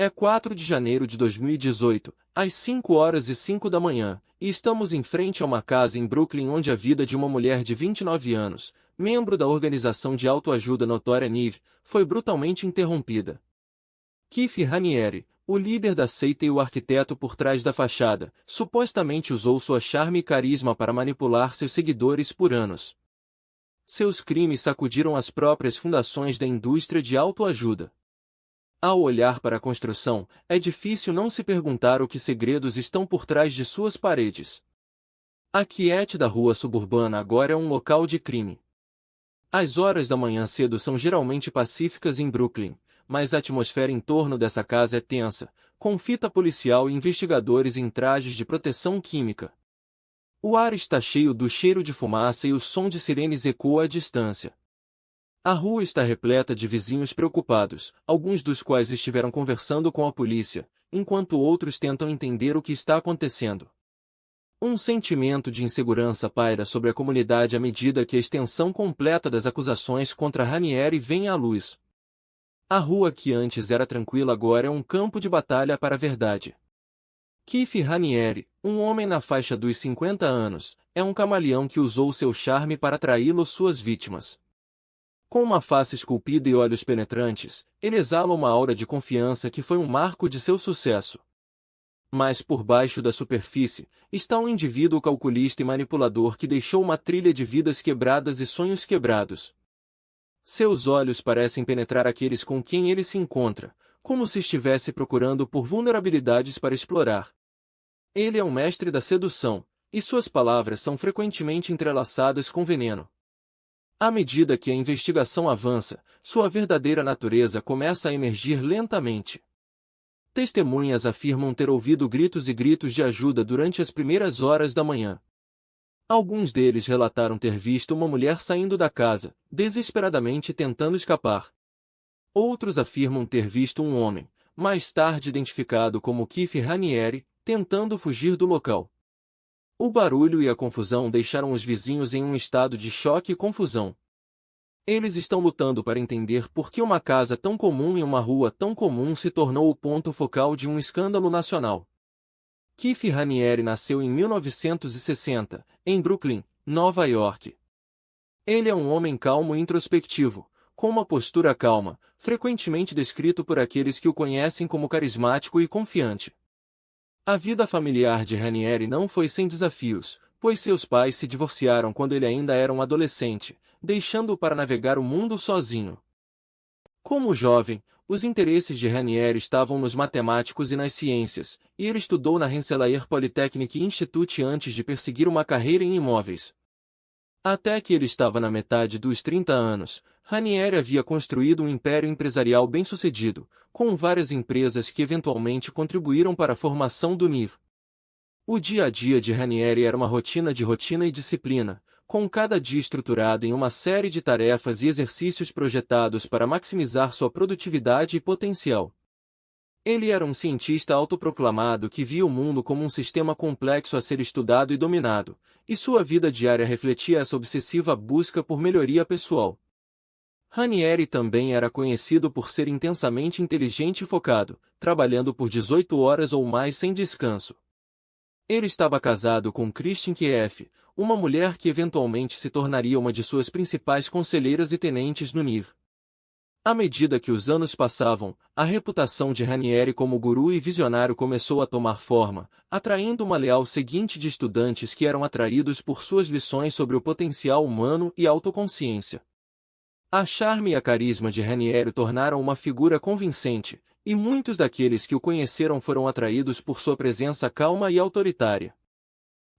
É 4 de janeiro de 2018, às 5h05 da manhã, e estamos em frente a uma casa em Brooklyn onde a vida de uma mulher de 29 anos, membro da organização de autoajuda notória Nive, foi brutalmente interrompida. Keith Raniere, o líder da seita e o arquiteto por trás da fachada, supostamente usou sua charme e carisma para manipular seus seguidores por anos. Seus crimes sacudiram as próprias fundações da indústria de autoajuda. Ao olhar para a construção, é difícil não se perguntar o que segredos estão por trás de suas paredes. A quiete da rua suburbana agora é um local de crime. As horas da manhã cedo são geralmente pacíficas em Brooklyn, mas a atmosfera em torno dessa casa é tensa, com fita policial e investigadores em trajes de proteção química. O ar está cheio do cheiro de fumaça e o som de sirenes ecoa à distância. A rua está repleta de vizinhos preocupados, alguns dos quais estiveram conversando com a polícia, enquanto outros tentam entender o que está acontecendo. Um sentimento de insegurança paira sobre a comunidade à medida que a extensão completa das acusações contra Raniere vem à luz. A rua que antes era tranquila agora é um campo de batalha para a verdade. Keith Raniere, um homem na faixa dos 50 anos, é um camaleão que usou seu charme para atraí-lo suas vítimas. Com uma face esculpida e olhos penetrantes, ele exala uma aura de confiança que foi um marco de seu sucesso. Mas por baixo da superfície, está um indivíduo calculista e manipulador que deixou uma trilha de vidas quebradas e sonhos quebrados. Seus olhos parecem penetrar aqueles com quem ele se encontra, como se estivesse procurando por vulnerabilidades para explorar. Ele é um mestre da sedução, e suas palavras são frequentemente entrelaçadas com veneno. À medida que a investigação avança, sua verdadeira natureza começa a emergir lentamente. Testemunhas afirmam ter ouvido gritos e gritos de ajuda durante as primeiras horas da manhã. Alguns deles relataram ter visto uma mulher saindo da casa, desesperadamente tentando escapar. Outros afirmam ter visto um homem, mais tarde identificado como Keith Raniere, tentando fugir do local. O barulho e a confusão deixaram os vizinhos em um estado de choque e confusão. Eles estão lutando para entender por que uma casa tão comum em uma rua tão comum se tornou o ponto focal de um escândalo nacional. Keith Raniere nasceu em 1960, em Brooklyn, Nova York. Ele é um homem calmo e introspectivo, com uma postura calma, frequentemente descrito por aqueles que o conhecem como carismático e confiante. A vida familiar de Raniere não foi sem desafios, pois seus pais se divorciaram quando ele ainda era um adolescente, deixando-o para navegar o mundo sozinho. Como jovem, os interesses de Raniere estavam nos matemáticos e nas ciências, e ele estudou na Rensselaer Polytechnic Institute antes de perseguir uma carreira em imóveis. Até que ele estava na metade dos 30 anos, Raniere havia construído um império empresarial bem-sucedido, com várias empresas que eventualmente contribuíram para a formação do NIV. O dia a dia de Raniere era uma rotina e disciplina, com cada dia estruturado em uma série de tarefas e exercícios projetados para maximizar sua produtividade e potencial. Ele era um cientista autoproclamado que via o mundo como um sistema complexo a ser estudado e dominado, e sua vida diária refletia essa obsessiva busca por melhoria pessoal. Raniere também era conhecido por ser intensamente inteligente e focado, trabalhando por 18 horas ou mais sem descanso. Ele estava casado com Christine Kieff, uma mulher que eventualmente se tornaria uma de suas principais conselheiras e tenentes no NIV. À medida que os anos passavam, a reputação de Raniere como guru e visionário começou a tomar forma, atraindo uma leal seguinte de estudantes que eram atraídos por suas lições sobre o potencial humano e autoconsciência. A charme e a carisma de Raniere o tornaram uma figura convincente, e muitos daqueles que o conheceram foram atraídos por sua presença calma e autoritária.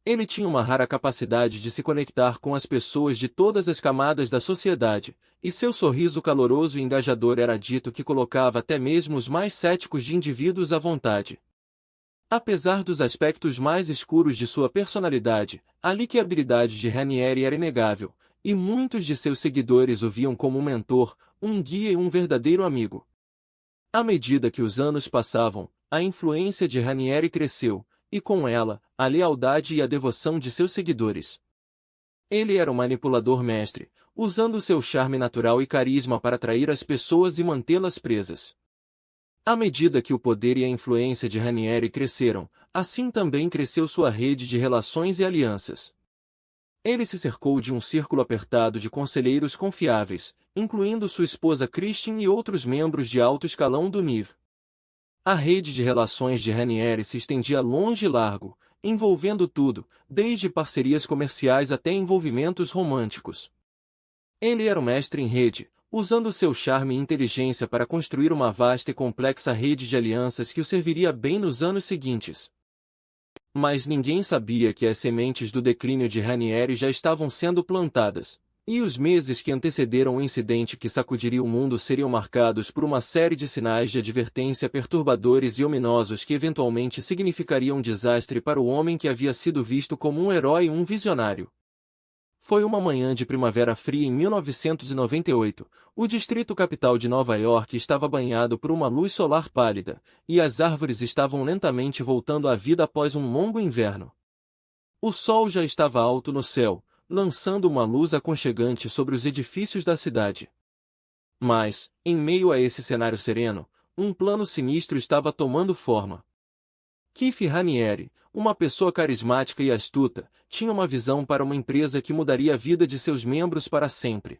Ele tinha uma rara capacidade de se conectar com as pessoas de todas as camadas da sociedade, e seu sorriso caloroso e engajador era dito que colocava até mesmo os mais céticos de indivíduos à vontade. Apesar dos aspectos mais escuros de sua personalidade, a liquidabilidade de Raniere era inegável, e muitos de seus seguidores o viam como um mentor, um guia e um verdadeiro amigo. À medida que os anos passavam, a influência de Raniere cresceu, e com ela, a lealdade e a devoção de seus seguidores. Ele era um manipulador mestre, usando seu charme natural e carisma para atrair as pessoas e mantê-las presas. À medida que o poder e a influência de Ranieri cresceram, assim também cresceu sua rede de relações e alianças. Ele se cercou de um círculo apertado de conselheiros confiáveis, incluindo sua esposa Christine e outros membros de alto escalão do NIV. A rede de relações de Ranieri se estendia longe e largo, envolvendo tudo, desde parcerias comerciais até envolvimentos românticos. Ele era um mestre em rede, usando seu charme e inteligência para construir uma vasta e complexa rede de alianças que o serviria bem nos anos seguintes. Mas ninguém sabia que as sementes do declínio de Ranieri já estavam sendo plantadas, e os meses que antecederam o incidente que sacudiria o mundo seriam marcados por uma série de sinais de advertência perturbadores e ominosos que eventualmente significariam um desastre para o homem que havia sido visto como um herói e um visionário. Foi uma manhã de primavera fria em 1998, o distrito capital de Nova York estava banhado por uma luz solar pálida, e as árvores estavam lentamente voltando à vida após um longo inverno. O sol já estava alto no céu, lançando uma luz aconchegante sobre os edifícios da cidade. Mas, em meio a esse cenário sereno, um plano sinistro estava tomando forma. Keith Raniere, uma pessoa carismática e astuta, tinha uma visão para uma empresa que mudaria a vida de seus membros para sempre.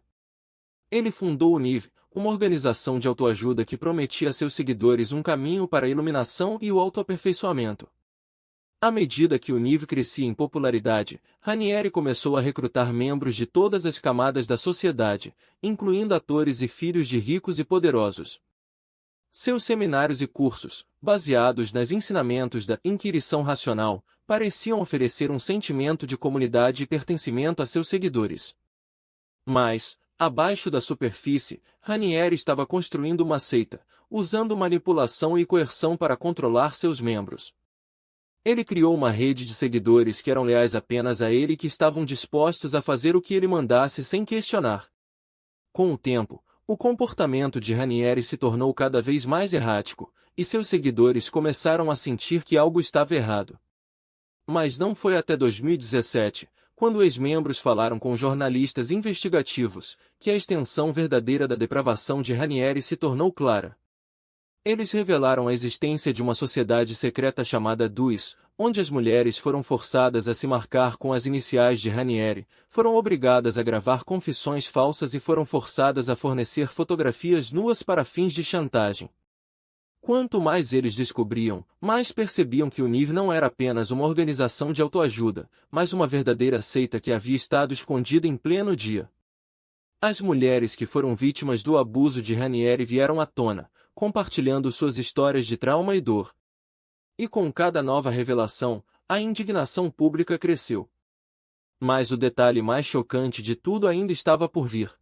Ele fundou o NIV, uma organização de autoajuda que prometia a seus seguidores um caminho para a iluminação e o autoaperfeiçoamento. À medida que o NIV crescia em popularidade, Ranieri começou a recrutar membros de todas as camadas da sociedade, incluindo atores e filhos de ricos e poderosos. Seus seminários e cursos, baseados nos ensinamentos da inquirição racional, pareciam oferecer um sentimento de comunidade e pertencimento a seus seguidores. Mas, abaixo da superfície, Ranieri estava construindo uma seita, usando manipulação e coerção para controlar seus membros. Ele criou uma rede de seguidores que eram leais apenas a ele e que estavam dispostos a fazer o que ele mandasse sem questionar. Com o tempo, o comportamento de Ranieri se tornou cada vez mais errático, e seus seguidores começaram a sentir que algo estava errado. Mas não foi até 2017, quando ex-membros falaram com jornalistas investigativos, que a extensão verdadeira da depravação de Ranieri se tornou clara. Eles revelaram a existência de uma sociedade secreta chamada DUS, onde as mulheres foram forçadas a se marcar com as iniciais de Ranieri, foram obrigadas a gravar confissões falsas e foram forçadas a fornecer fotografias nuas para fins de chantagem. Quanto mais eles descobriam, mais percebiam que o NIV não era apenas uma organização de autoajuda, mas uma verdadeira seita que havia estado escondida em pleno dia. As mulheres que foram vítimas do abuso de Ranieri vieram à tona, compartilhando suas histórias de trauma e dor. E com cada nova revelação, a indignação pública cresceu. Mas o detalhe mais chocante de tudo ainda estava por vir.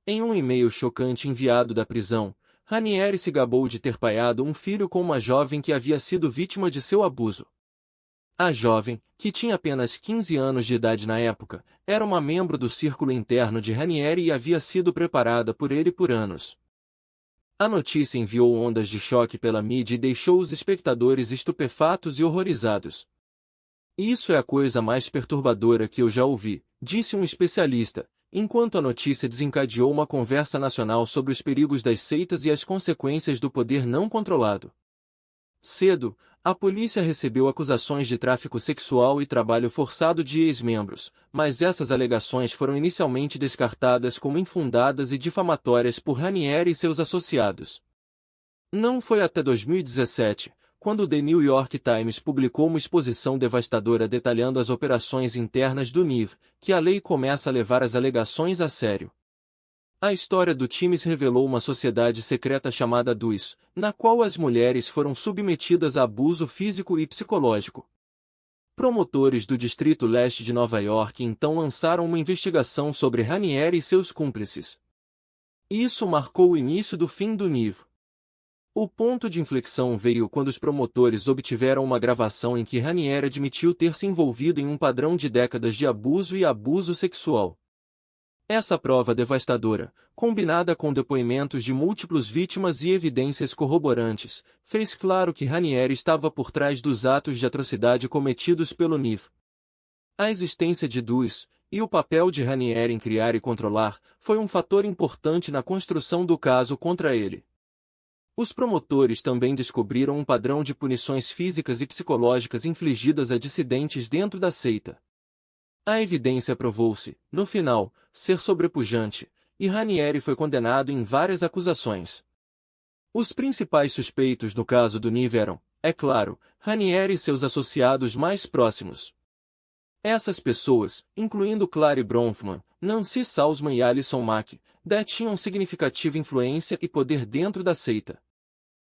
Em um e-mail chocante enviado da prisão, Ranieri se gabou de ter paiado um filho com uma jovem que havia sido vítima de seu abuso. A jovem, que tinha apenas 15 anos de idade na época, era uma membro do círculo interno de Ranieri e havia sido preparada por ele por anos. A notícia enviou ondas de choque pela mídia e deixou os espectadores estupefatos e horrorizados. Isso é a coisa mais perturbadora que eu já ouvi, disse um especialista, enquanto a notícia desencadeou uma conversa nacional sobre os perigos das seitas e as consequências do poder não controlado. Cedo, a polícia recebeu acusações de tráfico sexual e trabalho forçado de ex-membros, mas essas alegações foram inicialmente descartadas como infundadas e difamatórias por Ranieri e seus associados. Não foi até 2017, quando o The New York Times publicou uma exposição devastadora detalhando as operações internas do NIV, que a lei começa a levar as alegações a sério. A história do Times revelou uma sociedade secreta chamada DUS, na qual as mulheres foram submetidas a abuso físico e psicológico. Promotores do Distrito Leste de Nova York então lançaram uma investigação sobre Ranieri e seus cúmplices. Isso marcou o início do fim do NIV. O ponto de inflexão veio quando os promotores obtiveram uma gravação em que Ranieri admitiu ter se envolvido em um padrão de décadas de abuso e abuso sexual. Essa prova devastadora, combinada com depoimentos de múltiplas vítimas e evidências corroborantes, fez claro que Ranieri estava por trás dos atos de atrocidade cometidos pelo NIV. A existência de DUS, e o papel de Ranieri em criar e controlar, foi um fator importante na construção do caso contra ele. Os promotores também descobriram um padrão de punições físicas e psicológicas infligidas a dissidentes dentro da seita. A evidência provou-se, no final, ser sobrepujante, e Ranieri foi condenado em várias acusações. Os principais suspeitos no caso do Nive eram, é claro, Ranieri e seus associados mais próximos. Essas pessoas, incluindo Clary Bronfman, Nancy Salzman e Alison Mack, detinham significativa influência e poder dentro da seita.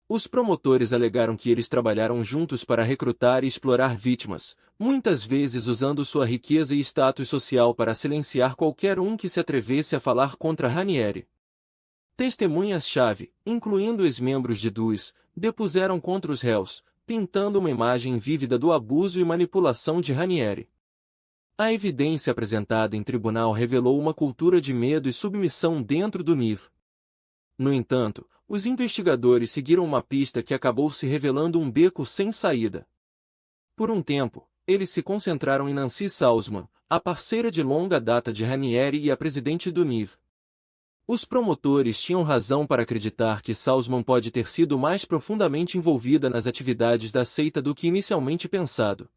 Os promotores alegaram que eles trabalharam juntos para recrutar e explorar vítimas, muitas vezes usando sua riqueza e status social para silenciar qualquer um que se atrevesse a falar contra Ranieri. Testemunhas-chave, incluindo ex-membros de DUS, depuseram contra os réus, pintando uma imagem vívida do abuso e manipulação de Ranieri. A evidência apresentada em tribunal revelou uma cultura de medo e submissão dentro do NIV. No entanto, os investigadores seguiram uma pista que acabou se revelando um beco sem saída. Por um tempo, eles se concentraram em Nancy Salzman, a parceira de longa data de Ranieri e a presidente do NIV. Os promotores tinham razão para acreditar que Salzman pode ter sido mais profundamente envolvida nas atividades da seita do que inicialmente pensado.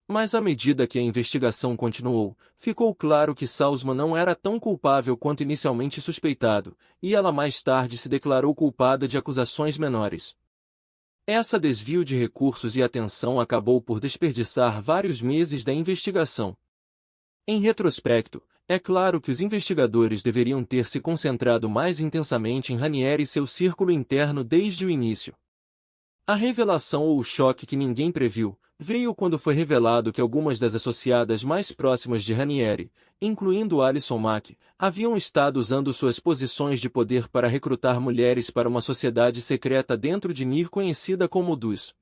Mas à medida que a investigação continuou, ficou claro que Salzman não era tão culpável quanto inicialmente suspeitado, e ela mais tarde se declarou culpada de acusações menores. Essa desvio de recursos e atenção acabou por desperdiçar vários meses da investigação. Em retrospecto, é claro que os investigadores deveriam ter se concentrado mais intensamente em Ranieri e seu círculo interno desde o início. A revelação ou o choque que ninguém previu, veio quando foi revelado que algumas das associadas mais próximas de Ranieri, incluindo Alison Mack, haviam estado usando suas posições de poder para recrutar mulheres para uma sociedade secreta dentro de NIR conhecida como DUS.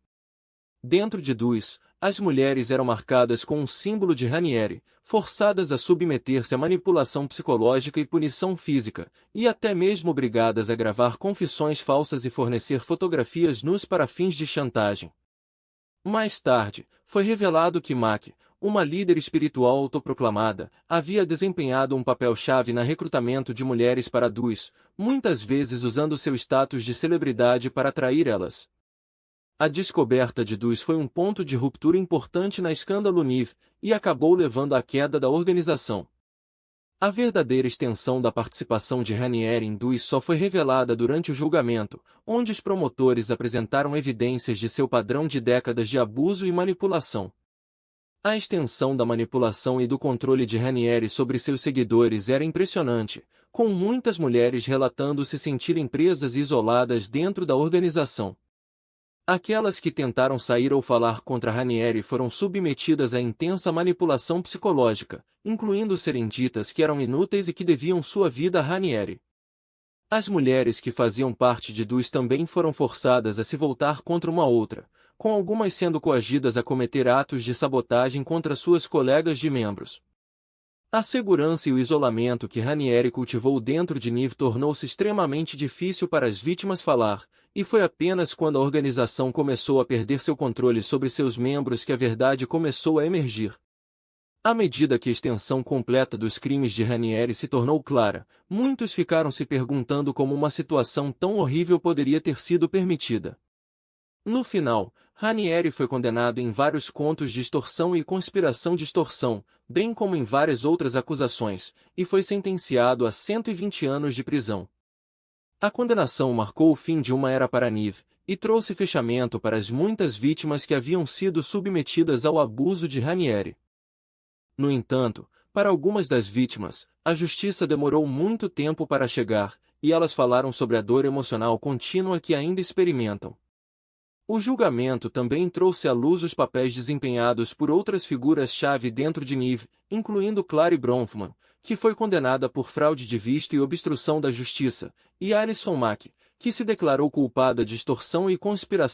Dentro de DUS, as mulheres eram marcadas com um símbolo de Ranieri, forçadas a submeter-se à manipulação psicológica e punição física, e até mesmo obrigadas a gravar confissões falsas e fornecer fotografias nus para fins de chantagem. Mais tarde, foi revelado que Mack, uma líder espiritual autoproclamada, havia desempenhado um papel-chave no recrutamento de mulheres para DUS, muitas vezes usando seu status de celebridade para atrair elas. A descoberta de DUS foi um ponto de ruptura importante na escândalo NIV, e acabou levando à queda da organização. A verdadeira extensão da participação de Ranieri em DUS só foi revelada durante o julgamento, onde os promotores apresentaram evidências de seu padrão de décadas de abuso e manipulação. A extensão da manipulação e do controle de Ranieri sobre seus seguidores era impressionante, com muitas mulheres relatando se sentirem presas e isoladas dentro da organização. Aquelas que tentaram sair ou falar contra Ranieri foram submetidas a intensa manipulação psicológica, incluindo serem ditas que eram inúteis e que deviam sua vida a Ranieri. As mulheres que faziam parte de DUS também foram forçadas a se voltar contra uma outra, com algumas sendo coagidas a cometer atos de sabotagem contra suas colegas de membros. A segurança e o isolamento que Ranieri cultivou dentro de NIV tornou-se extremamente difícil para as vítimas falar, e foi apenas quando a organização começou a perder seu controle sobre seus membros que a verdade começou a emergir. À medida que a extensão completa dos crimes de Ranieri se tornou clara, muitos ficaram se perguntando como uma situação tão horrível poderia ter sido permitida. No final, Ranieri foi condenado em vários contos de extorsão e conspiração de extorsão, bem como em várias outras acusações, e foi sentenciado a 120 anos de prisão. A condenação marcou o fim de uma era para NIV, e trouxe fechamento para as muitas vítimas que haviam sido submetidas ao abuso de Ranieri. No entanto, para algumas das vítimas, a justiça demorou muito tempo para chegar, e elas falaram sobre a dor emocional contínua que ainda experimentam. O julgamento também trouxe à luz os papéis desempenhados por outras figuras-chave dentro de NIV, incluindo Clary Bronfman, que foi condenada por fraude de visto e obstrução da justiça, e Alison Mack, que se declarou culpada de extorsão e conspiração